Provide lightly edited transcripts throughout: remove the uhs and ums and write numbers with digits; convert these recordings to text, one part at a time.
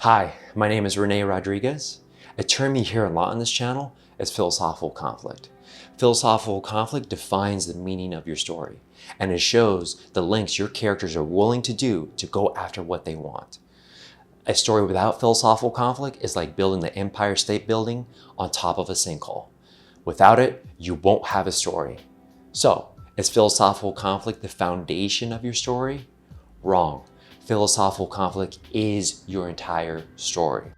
Hi, my name is Rene Rodriguez. A term you hear a lot on this channel is philosophical conflict. Philosophical conflict defines the meaning of your story, and it shows the lengths your characters are willing to do to go after what they want. A story without philosophical conflict is like building the Empire State Building on top of a sinkhole. Without it, you won't have a story. So, is philosophical conflict the foundation of your story? Wrong. Philosophical conflict is your entire story.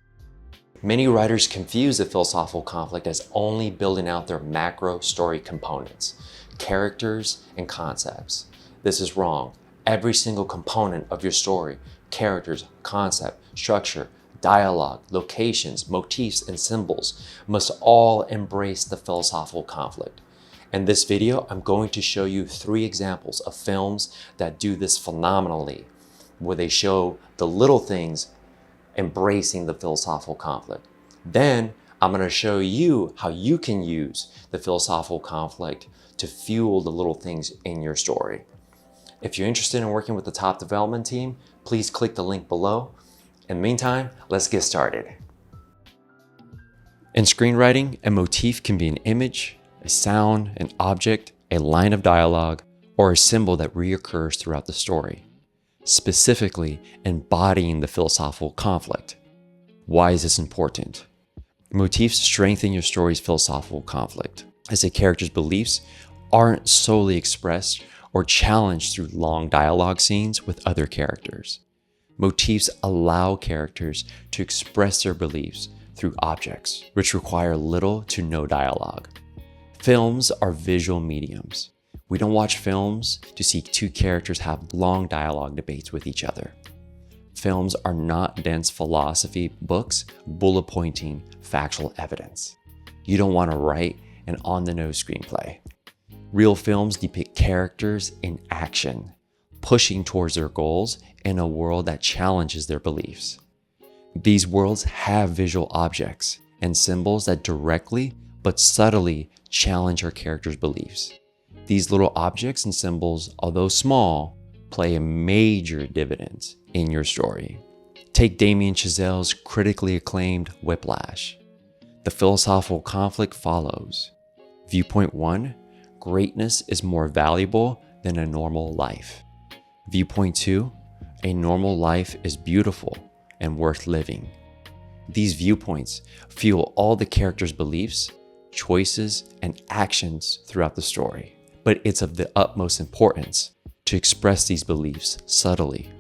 Many writers confuse the philosophical conflict as only building out their macro story components, characters and concepts. This is wrong. Every single component of your story, characters, concept, structure, dialogue, locations, motifs, and symbols must all embrace the philosophical conflict. In this video, I'm going to show you 3 examples of films that do this phenomenally, where they show the little things embracing the philosophical conflict. Then I'm going to show you how you can use the philosophical conflict to fuel the little things in your story. If you're interested in working with the top development team, please click the link below. In the meantime, let's get started. In screenwriting, a motif can be an image, a sound, an object, a line of dialogue, or a symbol that reoccurs throughout the story, specifically embodying the philosophical conflict. Why is this important? Motifs strengthen your story's philosophical conflict, as a character's beliefs aren't solely expressed or challenged through long dialogue scenes with other characters. Motifs allow characters to express their beliefs through objects, which require little to no dialogue. Films are visual mediums. We don't watch films to see 2 characters have long dialogue debates with each other. Films are not dense philosophy books bullet pointing factual evidence. You don't want to write an on-the-nose screenplay. Real films depict characters in action, pushing towards their goals in a world that challenges their beliefs. These worlds have visual objects and symbols that directly but subtly challenge our characters' beliefs. These little objects and symbols, although small, play a major dividend in your story. Take Damien Chazelle's critically acclaimed Whiplash. The philosophical conflict follows. Viewpoint 1, greatness is more valuable than a normal life. Viewpoint 2, a normal life is beautiful and worth living. These viewpoints fuel all the characters' beliefs, choices, and actions throughout the story. But it's of the utmost importance to express these beliefs subtly.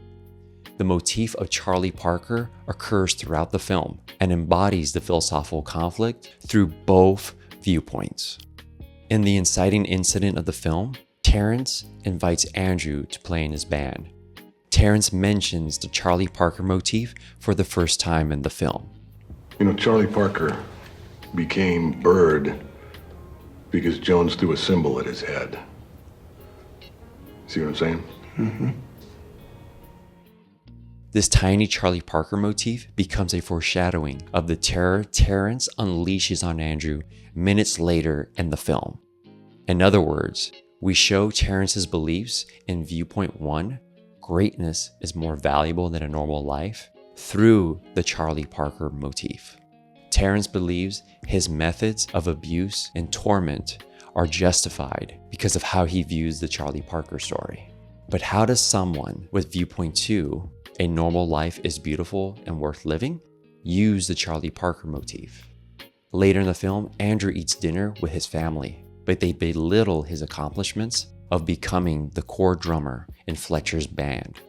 The motif of Charlie Parker occurs throughout the film and embodies the philosophical conflict through both viewpoints. In the inciting incident of the film, Terrence invites Andrew to play in his band. Terrence mentions the Charlie Parker motif for the first time in the film. You know, Charlie Parker became Bird because Jones threw a symbol at his head. See what I'm saying? Mm-hmm. This tiny Charlie Parker motif becomes a foreshadowing of the terror Terrence unleashes on Andrew minutes later in the film. In other words, we show Terrence's beliefs in viewpoint 1, greatness is more valuable than a normal life, through the Charlie Parker motif. Terrence believes his methods of abuse and torment are justified because of how he views the Charlie Parker story. But how does someone with viewpoint 2, a normal life is beautiful and worth living, use the Charlie Parker motif? Later in the film, Andrew eats dinner with his family, but they belittle his accomplishments of becoming the core drummer in Fletcher's band.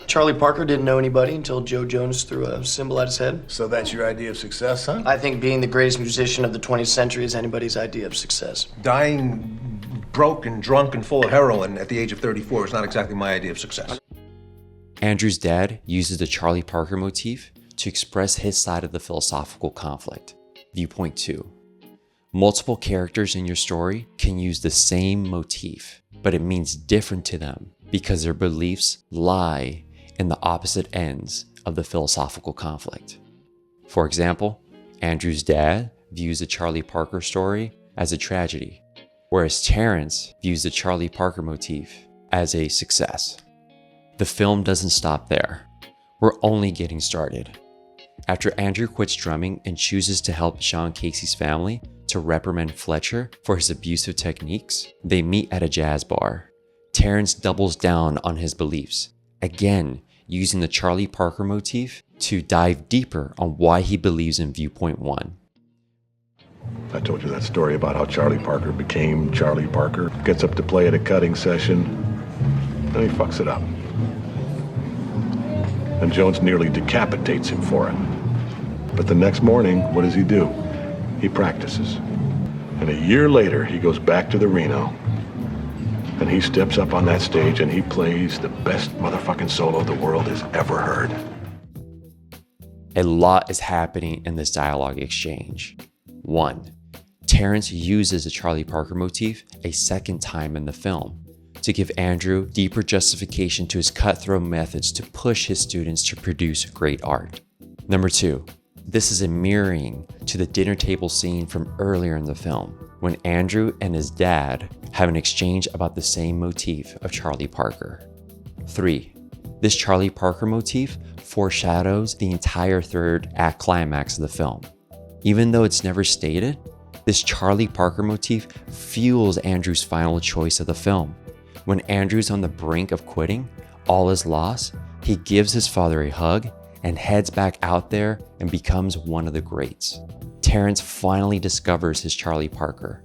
Charlie Parker didn't know anybody until Joe Jonas threw a symbol at his head. So that's your idea of success, huh? I think being the greatest musician of the 20th century is anybody's idea of success. Dying broke and drunk and full of heroin at the age of 34 is not exactly my idea of success. Andrew's dad uses the Charlie Parker motif to express his side of the philosophical conflict. Viewpoint 2. Multiple characters in your story can use the same motif, but it means different to them because their beliefs lie in the opposite ends of the philosophical conflict. For example, Andrew's dad views the Charlie Parker story as a tragedy, whereas Terrence views the Charlie Parker motif as a success. The film doesn't stop there. We're only getting started. After Andrew quits drumming and chooses to help Sean Casey's family to reprimand Fletcher for his abusive techniques, they meet at a jazz bar. Terrence doubles down on his beliefs, again using the Charlie Parker motif to dive deeper on why he believes in viewpoint 1. I told you that story about how Charlie Parker became Charlie Parker. Gets up to play at a cutting session, and he fucks it up. And Jones nearly decapitates him for it. But the next morning, what does he do? He practices. And a year later, he goes back to the Reno, and he steps up on that stage and he plays the best motherfucking solo the world has ever heard. A lot is happening in this dialogue exchange. 1. Terrence uses the Charlie Parker motif a second time in the film to give Andrew deeper justification to his cutthroat methods to push his students to produce great art. Number 2. This is a mirroring to the dinner table scene from earlier in the film, when Andrew and his dad have an exchange about the same motif of Charlie Parker. 3. This Charlie Parker motif foreshadows the entire third act climax of the film. Even though it's never stated, this Charlie Parker motif fuels Andrew's final choice of the film. When Andrew's on the brink of quitting, all is lost, he gives his father a hug and heads back out there and becomes one of the greats. Terrence finally discovers his Charlie Parker.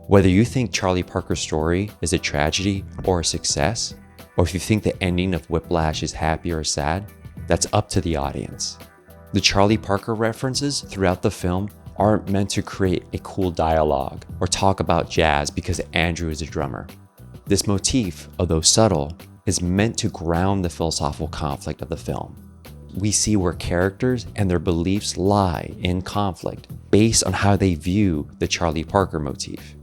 Whether you think Charlie Parker's story is a tragedy or a success, or if you think the ending of Whiplash is happy or sad, that's up to the audience. The Charlie Parker references throughout the film aren't meant to create a cool dialogue or talk about jazz because Andrew is a drummer. This motif, although subtle, is meant to ground the philosophical conflict of the film. We see where characters and their beliefs lie in conflict based on how they view the Charlie Parker motif.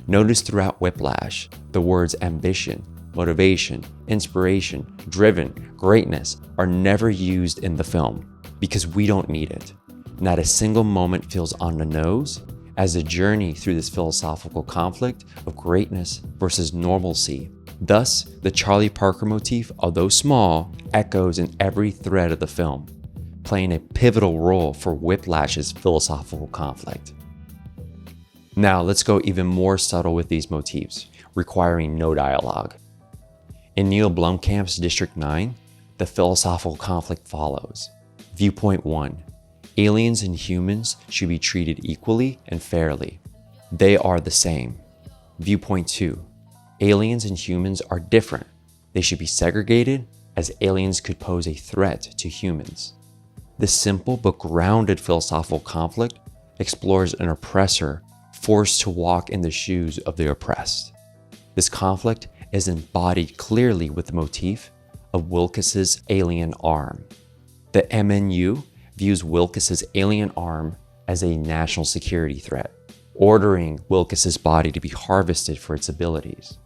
Notice throughout Whiplash, the words ambition, motivation, inspiration, driven, greatness are never used in the film because we don't need it. Not a single moment feels on the nose as a journey through this philosophical conflict of greatness versus normalcy. Thus, the Charlie Parker motif, although small, echoes in every thread of the film, playing a pivotal role for Whiplash's philosophical conflict. Now, let's go even more subtle with these motifs, requiring no dialogue. In Neil Blomkamp's District 9, the philosophical conflict follows. Viewpoint 1. Aliens and humans should be treated equally and fairly. They are the same. Viewpoint 2. Aliens and humans are different. They should be segregated, as aliens could pose a threat to humans. This simple but grounded philosophical conflict explores an oppressor forced to walk in the shoes of the oppressed. This conflict is embodied clearly with the motif of Wilkes's alien arm. The MNU views Wilkes's alien arm as a national security threat, ordering Wilkes's body to be harvested for its abilities.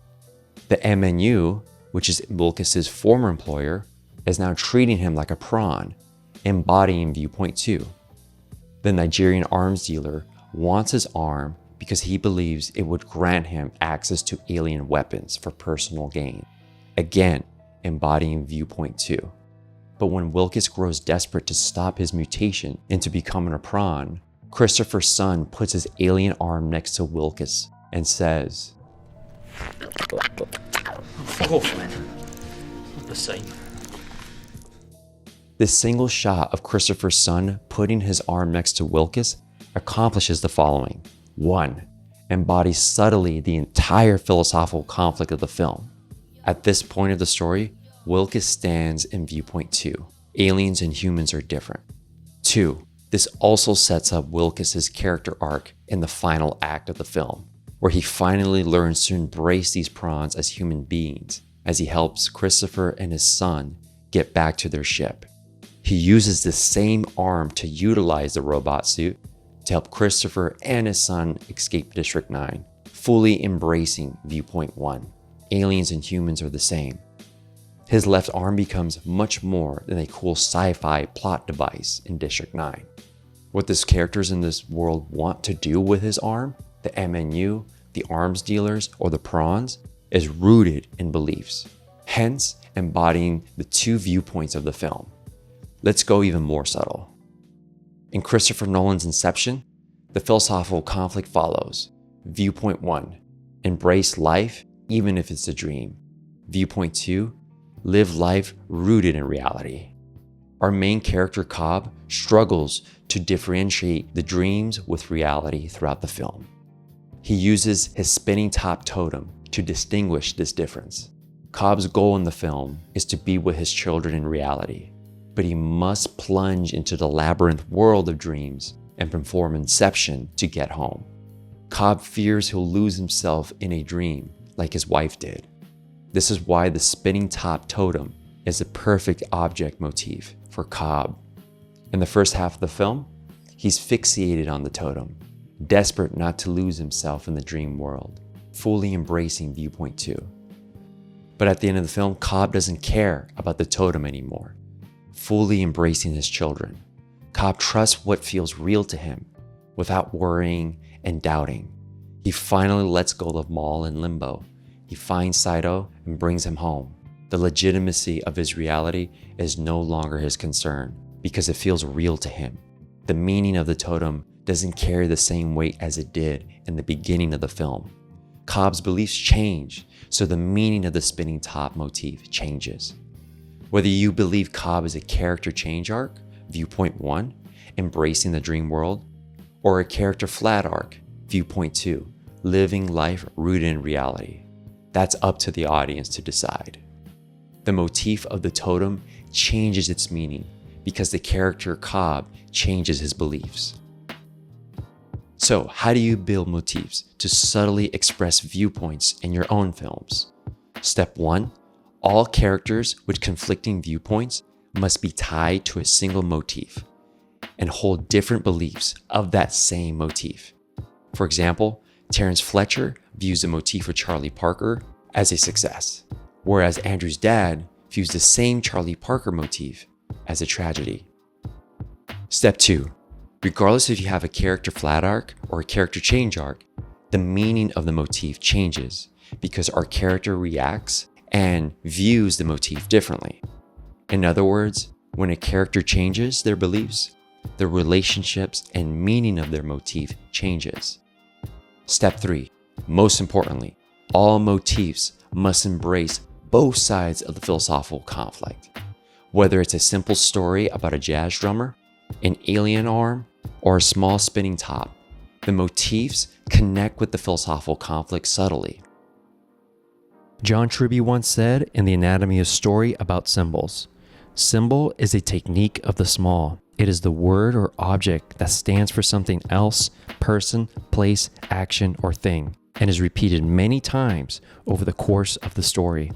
The MNU, which is Wilkes's former employer, is now treating him like a pawn, embodying viewpoint 2. The Nigerian arms dealer wants his arm because he believes it would grant him access to alien weapons for personal gain, again embodying viewpoint 2. But when Wilkes grows desperate to stop his mutation into becoming a prawn, Christopher's son puts his alien arm next to Wilkes and says, Fuck off, man. Not the same. This single shot of Christopher's son putting his arm next to Wilkes accomplishes the following. 1. Embodies subtly the entire philosophical conflict of the film. At this point of the story, Wilkes stands in viewpoint 2. Aliens and humans are different. 2. This also sets up Wilkes's character arc in the final act of the film, where he finally learns to embrace these prawns as human beings as he helps Christopher and his son get back to their ship. He uses the same arm to utilize the robot suit to help Christopher and his son escape District 9, fully embracing viewpoint 1. Aliens and humans are the same. His left arm becomes much more than a cool sci-fi plot device in District 9. What the characters in this world want to do with his arm, the MNU, the arms dealers, or the prawns, is rooted in beliefs, hence embodying the two viewpoints of the film. Let's go even more subtle. In Christopher Nolan's Inception, the philosophical conflict follows. Viewpoint 1, embrace life even if it's a dream. Viewpoint 2, live life rooted in reality. Our main character, Cobb, struggles to differentiate the dreams with reality throughout the film. He uses his spinning top totem to distinguish this difference. Cobb's goal in the film is to be with his children in reality, but he must plunge into the labyrinth world of dreams and perform Inception to get home. Cobb fears he'll lose himself in a dream like his wife did. This is why the spinning top totem is the perfect object motif for Cobb. In the first half of the film, he's fixated on the totem, desperate not to lose himself in the dream world, fully embracing viewpoint 2. But at the end of the film, Cobb doesn't care about the totem anymore, fully embracing his children. Cobb trusts what feels real to him without worrying and doubting. He finally lets go of Maul and Limbo. He finds Saito and brings him home. The legitimacy of his reality is no longer his concern because it feels real to him. The meaning of the totem doesn't carry the same weight as it did in the beginning of the film. Cobb's beliefs change, so the meaning of the spinning top motif changes. Whether you believe Cobb is a character change arc, viewpoint 1, embracing the dream world, or a character flat arc, viewpoint 2, living life rooted in reality, that's up to the audience to decide. The motif of the totem changes its meaning because the character Cobb changes his beliefs. So, how do you build motifs to subtly express viewpoints in your own films? Step 1, all characters with conflicting viewpoints must be tied to a single motif and hold different beliefs of that same motif. For example, Terrence Fletcher views the motif of Charlie Parker as a success, whereas Andrew's dad views the same Charlie Parker motif as a tragedy. Step 2, regardless if you have a character flat arc or a character change arc, the meaning of the motif changes because our character reacts and views the motif differently. In other words, when a character changes their beliefs, the relationships and meaning of their motif changes. Step 3, most importantly, all motifs must embrace both sides of the philosophical conflict. Whether it's a simple story about a jazz drummer, an alien arm, or a small spinning top, the motifs connect with the philosophical conflict subtly. John Truby once said in The Anatomy of Story about symbols, "Symbol is a technique of the small. It is the word or object that stands for something else, person, place, action, or thing, and is repeated many times over the course of the story.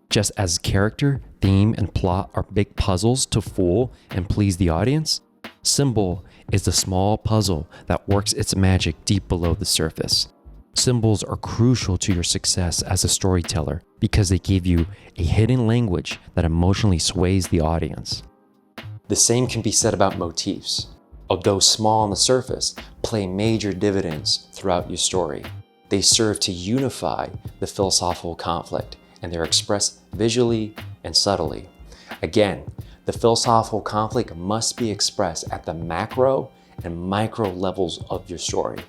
Just as character, theme, and plot are big puzzles to fool and please the audience, symbol is the small puzzle that works its magic deep below the surface. Symbols are crucial to your success as a storyteller because they give you a hidden language that emotionally sways the audience." The same can be said about motifs. Although small on the surface, play major dividends throughout your story. They serve to unify the philosophical conflict, and they're expressed visually and subtly. Again, the philosophical conflict must be expressed at the macro and micro levels of your story.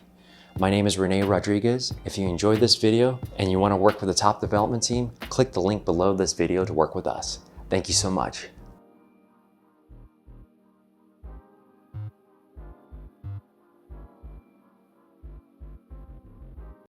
My name is Rene Rodriguez. If you enjoyed this video and you want to work with the top development team, click the link below this video to work with us. Thank you so much.